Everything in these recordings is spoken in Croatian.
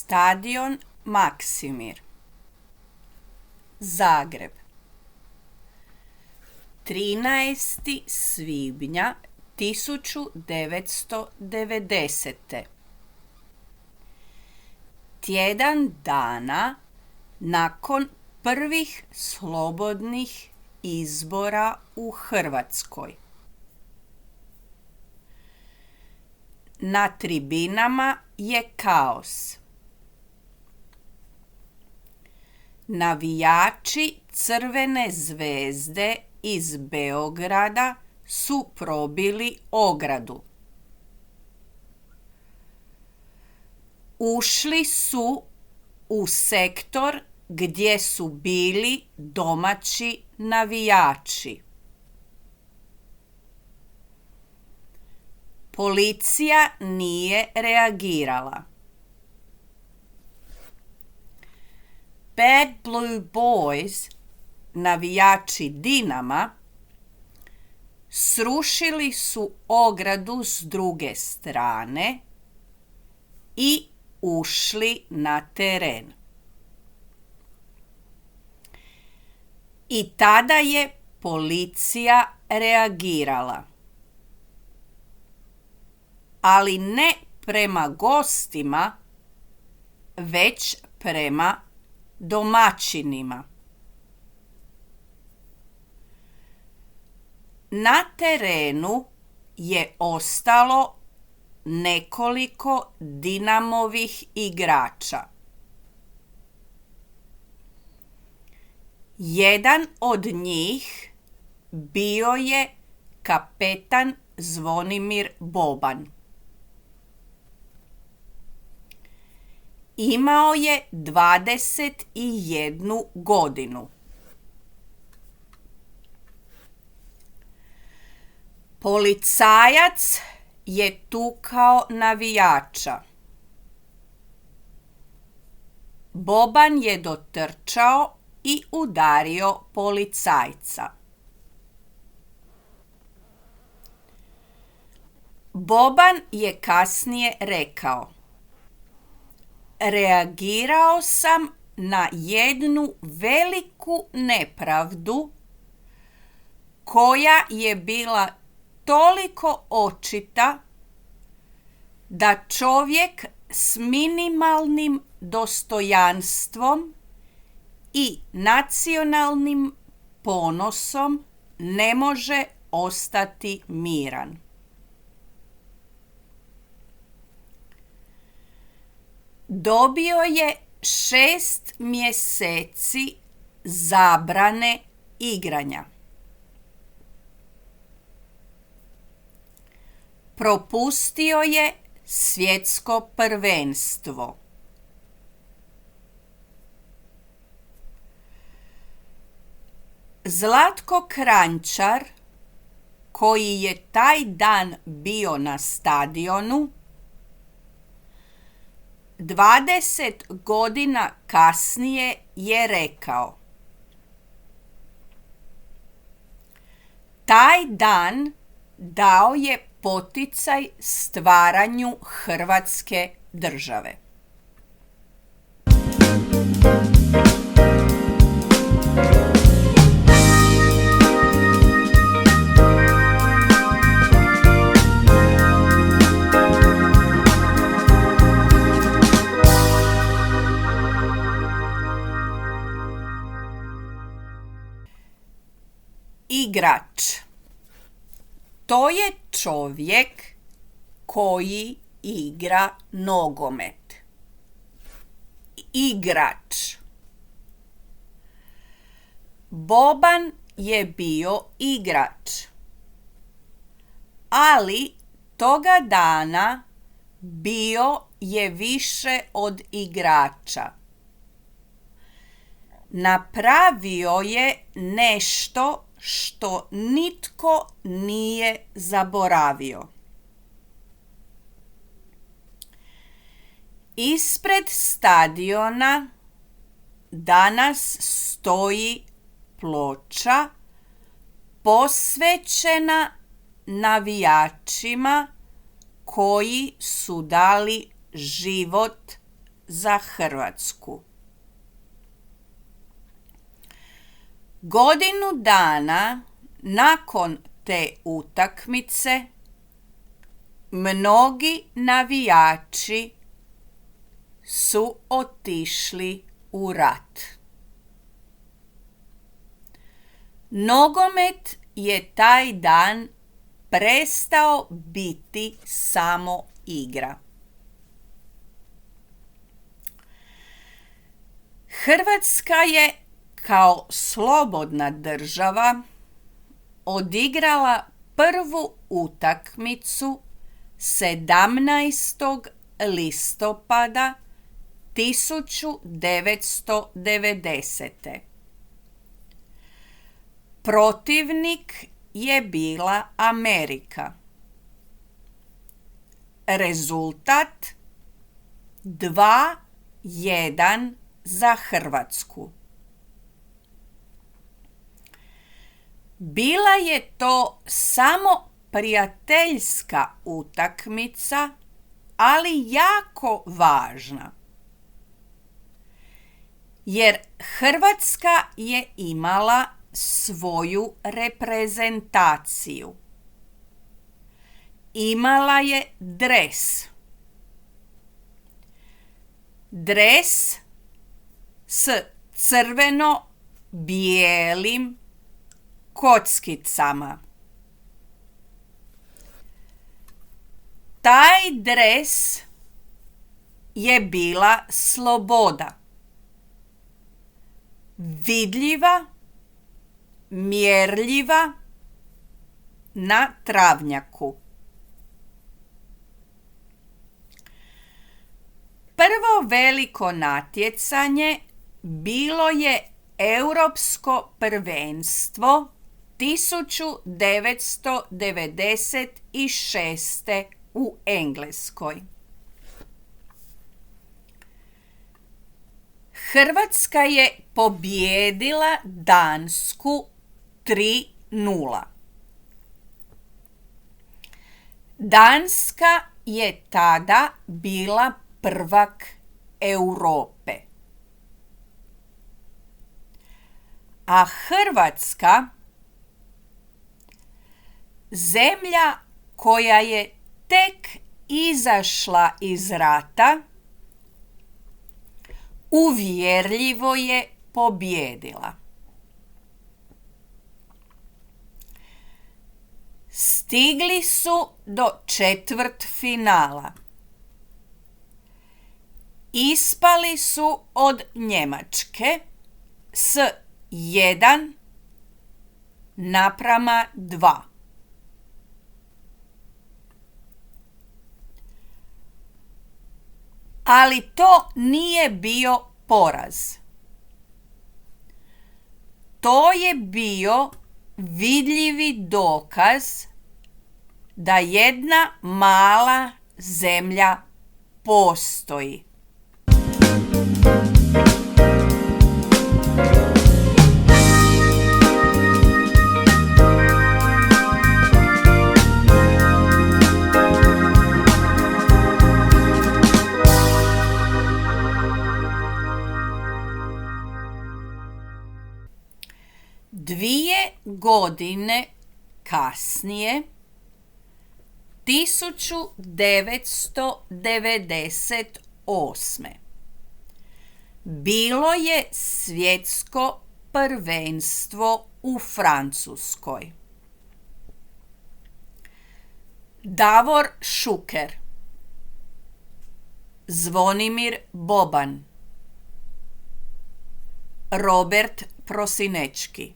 Stadion Maksimir, Zagreb, 13. svibnja 1990. Tjedan dana nakon prvih slobodnih izbora u Hrvatskoj. Na tribinama je kaos. Navijači Crvene zvezde iz Beograda su probili ogradu. Ušli su u sektor gdje su bili domaći navijači. Policija nije reagirala. Bad Blue Boys, navijači Dinama, srušili su ogradu s druge strane i ušli na teren. I tada je policija reagirala. Ali ne prema gostima, već prema domaćinima. Na terenu je ostalo nekoliko Dinamovih igrača. Jedan od njih bio je kapetan Zvonimir Boban. Imao je 21 godinu. Policajac je tukao navijača. Boban je dotrčao i udario policajca. Boban je kasnije rekao: reagirao sam na jednu veliku nepravdu koja je bila toliko očita da čovjek s minimalnim dostojanstvom i nacionalnim ponosom ne može ostati miran. Dobio je 6 mjeseci zabrane igranja. Propustio je svjetsko prvenstvo. Zlatko Kranjčar, koji je taj dan bio na stadionu, 20 godina kasnije je rekao: taj dan dao je poticaj stvaranju Hrvatske države. Igrač. To je čovjek koji igra nogomet. Igrač. Boban je bio igrač. Ali toga dana bio je više od igrača. Napravio je nešto što nitko nije zaboravio. Ispred stadiona danas stoji ploča posvećena navijačima koji su dali život za Hrvatsku. Godinu dana nakon te utakmice mnogi navijači su otišli u rat. Nogomet je taj dan prestao biti samo igra. Hrvatska je kao slobodna država odigrala prvu utakmicu 17. listopada 1990. Protivnik je bila Amerika. Rezultat 2:1 za Hrvatsku. Bila je to samo prijateljska utakmica, ali jako važna. Jer Hrvatska je imala svoju reprezentaciju. Imala je dres. Dres s crveno-bijelim kockicama. Taj dres je bila sloboda. Vidljiva, mjerljiva na travnjaku. Prvo veliko natjecanje bilo je Europsko prvenstvo 1996. u Engleskoj. Hrvatska je pobijedila Dansku 3:0. Danska je tada bila prvak Europe. A Hrvatska, zemlja koja je tek izašla iz rata, uvjerljivo je pobijedila. Stigli su do četvrtfinala. Ispali su od Njemačke s 1:2. Ali to nije bio poraz. To je bio vidljivi dokaz da jedna mala zemlja postoji. Dvije godine kasnije, 1998. bilo je svjetsko prvenstvo u Francuskoj. Davor Šuker, Zvonimir Boban, Robert Prosinečki.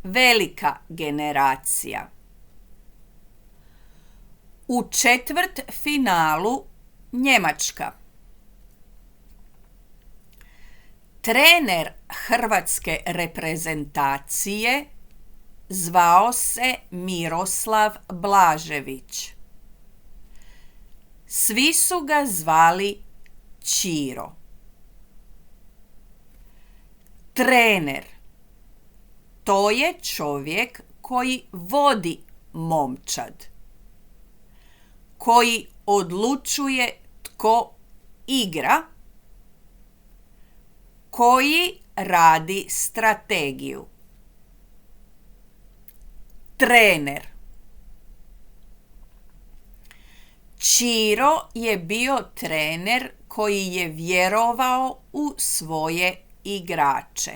Velika generacija. U četvrtfinalu Njemačka. Trener hrvatske reprezentacije zvao se Miroslav Blažević. Svi su ga zvali Ćiro. Trener, to je čovjek koji vodi momčad, koji odlučuje tko igra, koji radi strategiju. Trener. Ćiro je bio trener koji je vjerovao u svoje igrače.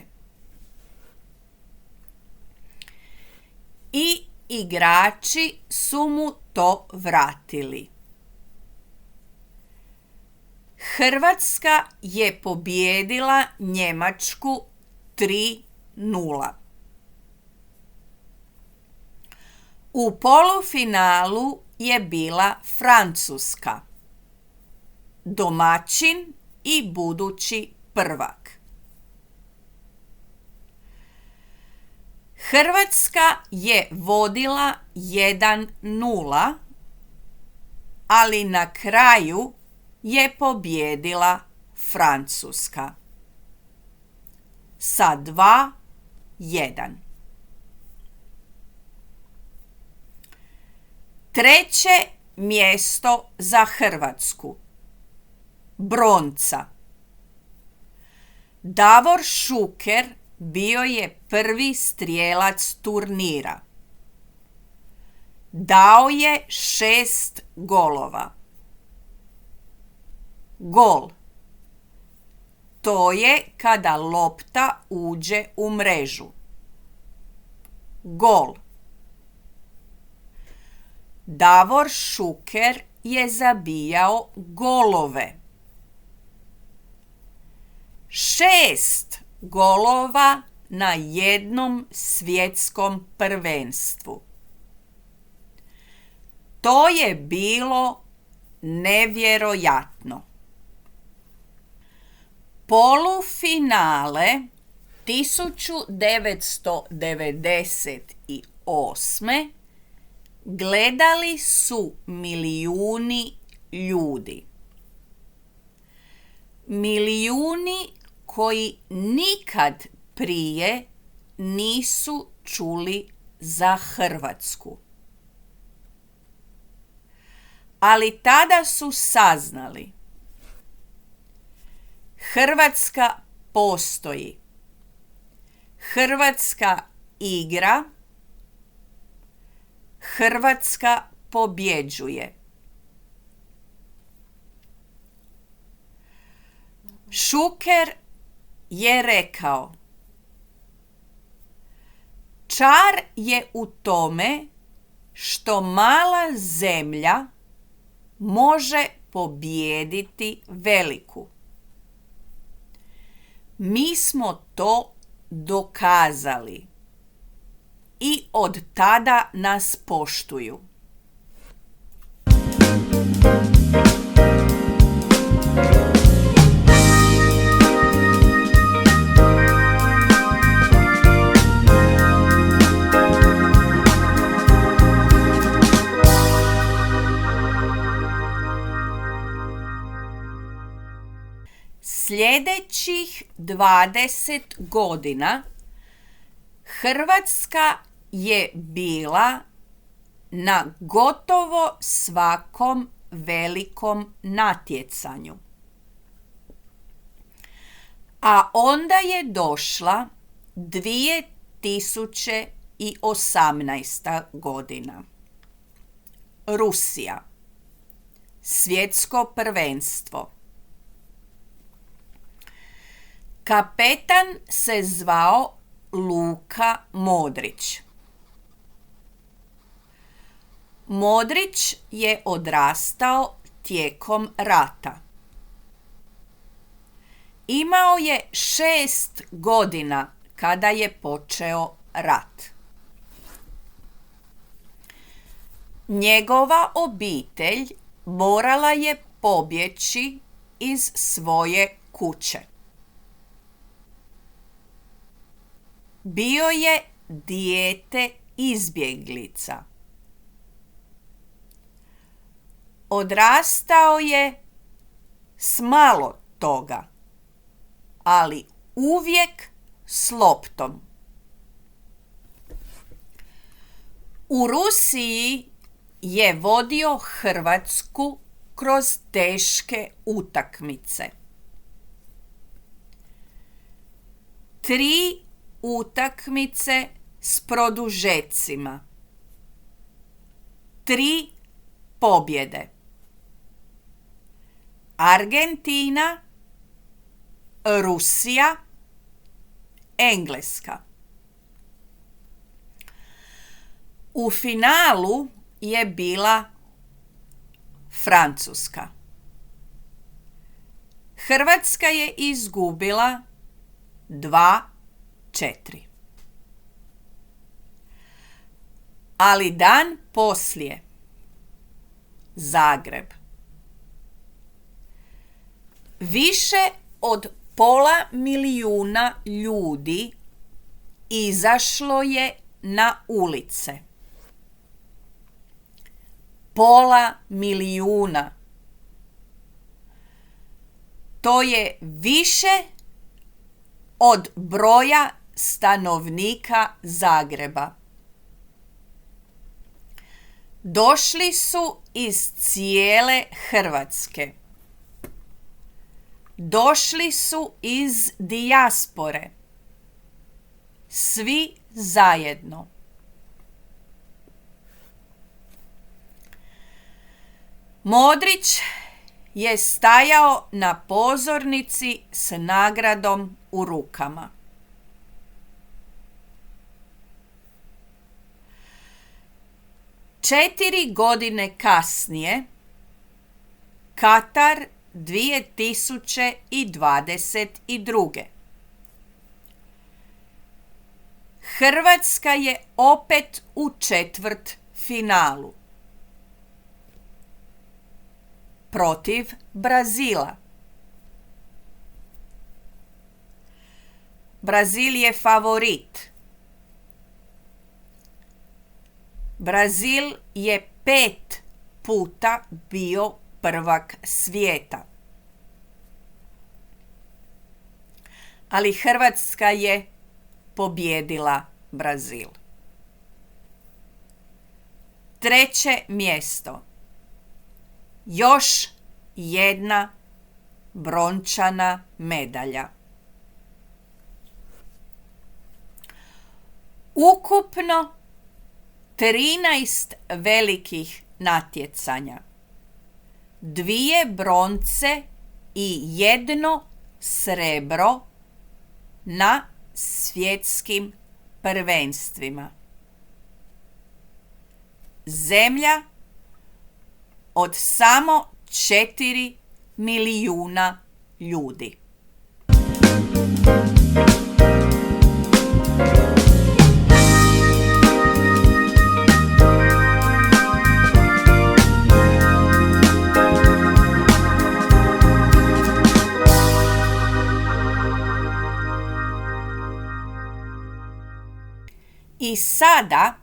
I igrači su mu to vratili. Hrvatska je pobijedila Njemačku 3:0. U polufinalu je bila Francuska, domaćin i budući prvak. Hrvatska je vodila 1:0, ali na kraju je pobijedila Francuska sa 2:1. Treće mjesto za Hrvatsku. Bronca. Davor Šuker bio je prvi strijelac turnira. Dao je 6 golova. Gol. To je kada lopta uđe u mrežu. Gol. Davor Šuker je zabijao golove. 6 golova na jednom svjetskom prvenstvu. To je bilo nevjerojatno. Polufinale 1998. gledali su milijuni ljudi. Milijuni koji nikad prije nisu čuli za Hrvatsku. Ali tada su saznali: Hrvatska postoji. Hrvatska igra. Hrvatska pobjeđuje. Šuker je rekao: čar je u tome što mala zemlja može pobijediti veliku. Mi smo to dokazali i od tada nas poštuju. Sljedećih 20 godina Hrvatska je bila na gotovo svakom velikom natjecanju. A onda je došla 2018. godina. Rusija. Svjetsko prvenstvo. Kapetan se zvao Luka Modrić. Modrić je odrastao tijekom rata. Imao je 6 godina kada je počeo rat. Njegova obitelj morala je pobjeći iz svoje kuće. Bio je dijete izbjeglica. Odrastao je s malo toga, ali uvijek s loptom. U Rusiji je vodio Hrvatsku kroz teške utakmice. 3 utakmice s produžecima. 3 pobjede. Argentina, Rusija, Engleska. U finalu je bila Francuska. Hrvatska je izgubila 2:4. Ali dan poslije Zagreb. Više od 500.000 ljudi izašlo je na ulice. 500.000. To je više od broja stanovnika Zagreba. Došli su iz cijele Hrvatske. Došli su iz dijaspore. Svi zajedno. Modrić je stajao na pozornici s nagradom u rukama. Četiri godine kasnije, Katar 2022. Hrvatska je opet u četvrtfinalu. Protiv Brazila. Brazil je favorit. Brazil je 5 puta bio prvak svijeta. Ali Hrvatska je pobijedila Brazil. 3. mjesto. Još jedna brončana medalja. Ukupno 13 velikih natjecanja. 2 bronce i 1 srebro na svjetskim prvenstvima. Zemlja od samo 4 milijuna ljudi. I sada,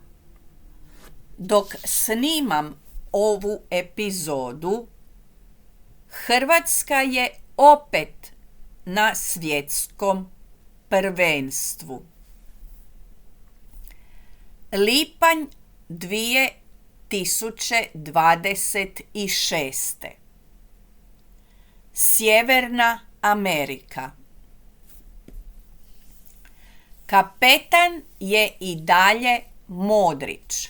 dok snimam ovu epizodu, Hrvatska je opet na svjetskom prvenstvu. Lipanj 2026. Sjeverna Amerika. Kapetan je i dalje Modrić.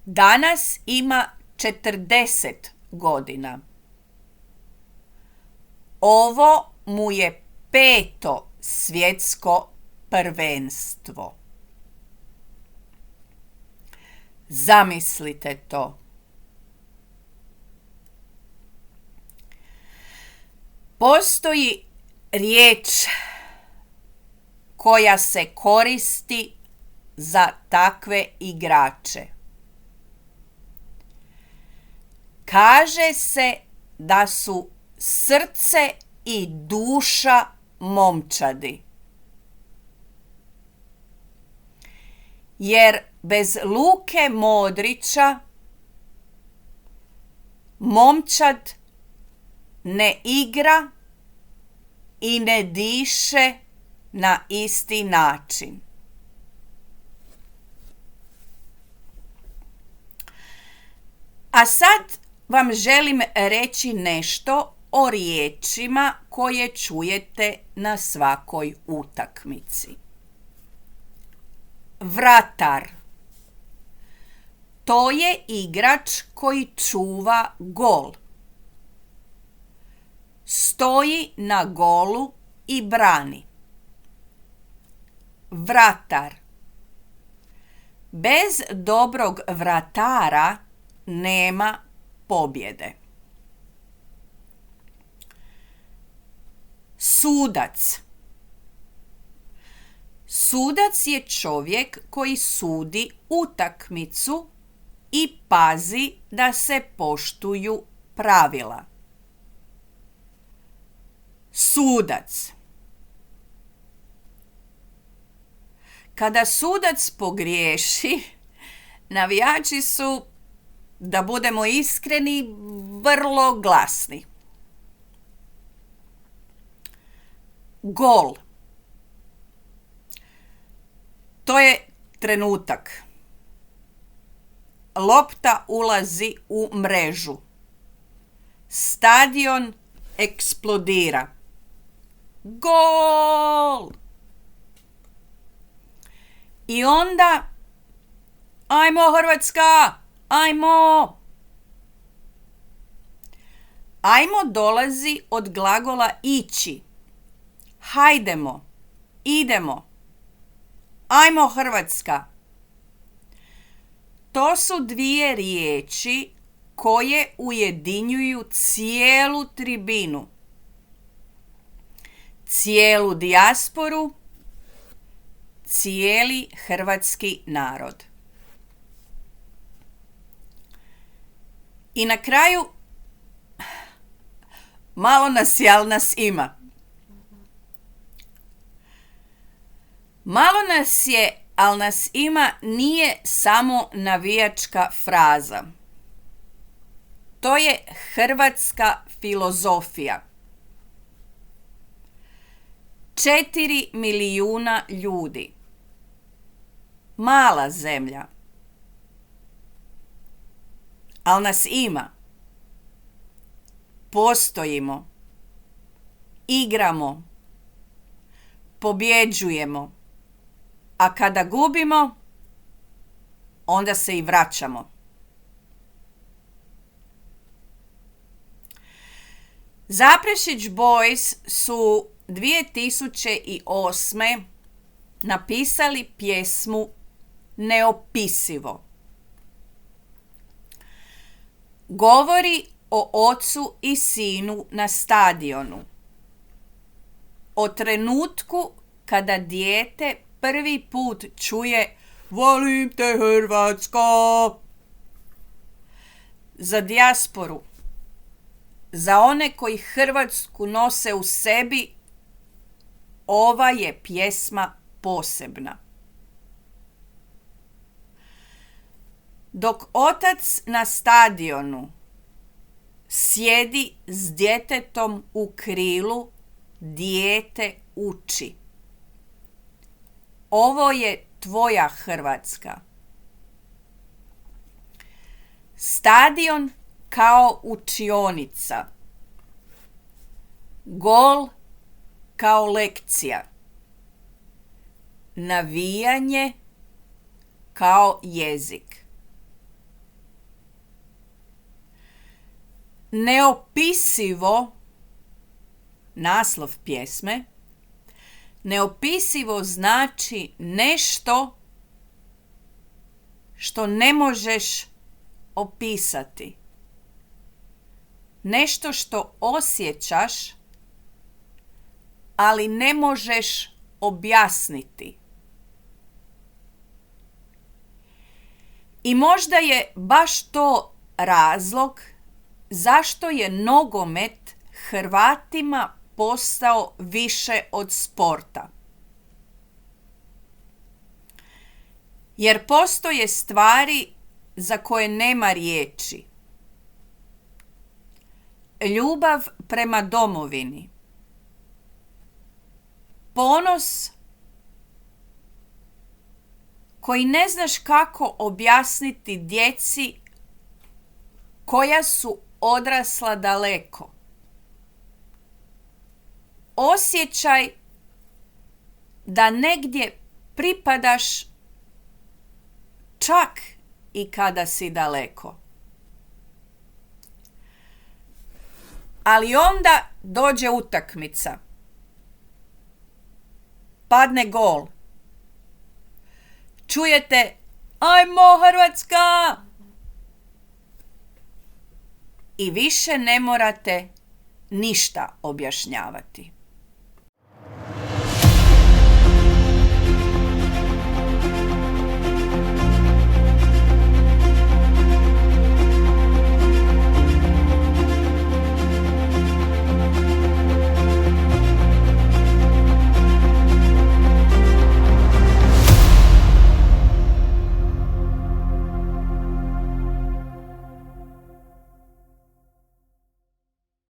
Danas ima 40 godina. Ovo mu je 5. svjetsko prvenstvo. Zamislite to. Postoji riječ koja se koristi za takve igrače. Kaže se da su srce i duša momčadi. Jer bez Luke Modrića momčad ne igra i ne diše na isti način. A sad vam želim reći nešto o riječima koje čujete na svakoj utakmici. Vratar. To je igrač koji čuva gol. Stoji na golu i brani. Vratar. Bez dobrog vratara nema pobjede. Sudac. Sudac je čovjek koji sudi utakmicu i pazi da se poštuju pravila. Sudac. Kada sudac pogriješi, navijači su, da budemo iskreni, vrlo glasni. Gol. To je trenutak. Lopta ulazi u mrežu. Stadion eksplodira. Gol! I onda, ajmo Hrvatska, ajmo! Ajmo dolazi od glagola ići. Hajdemo, idemo. Ajmo Hrvatska. To su dvije riječi koje ujedinjuju cijelu tribinu, cijelu dijasporu, cijeli hrvatski narod. I na kraju, malo nas je, al nas ima. Malo nas je, al nas ima nije samo navijačka fraza. To je hrvatska filozofija. 4 milijuna ljudi. Mala zemlja. Al nas ima. Postojimo. Igramo. Pobjeđujemo. A kada gubimo, onda se i vraćamo. Zaprešić Boys su 2008. napisali pjesmu Neopisivo. Govori o ocu i sinu na stadionu. O trenutku kada dijete prvi put čuje volim te Hrvatska. Za dijasporu, za one koji Hrvatsku nose u sebi, ova je pjesma posebna. Dok otac na stadionu sjedi s djetetom u krilu, dijete uči. Ovo je tvoja Hrvatska. Stadion kao učionica. Gol kao lekcija. Navijanje kao jezik. Neopisivo, naslov pjesme, neopisivo znači nešto što ne možeš opisati. Nešto što osjećaš, ali ne možeš objasniti. I možda je baš to razlog zašto je nogomet Hrvatima postao više od sporta. Jer postoje stvari za koje nema riječi. Ljubav prema domovini. Ponos koji ne znaš kako objasniti djeci koja su odrasla daleko. Osjećaj da negdje pripadaš čak i kada si daleko. Ali onda dođe utakmica. Padne gol. Čujete, ajmo Hrvatska! I više ne morate ništa objašnjavati.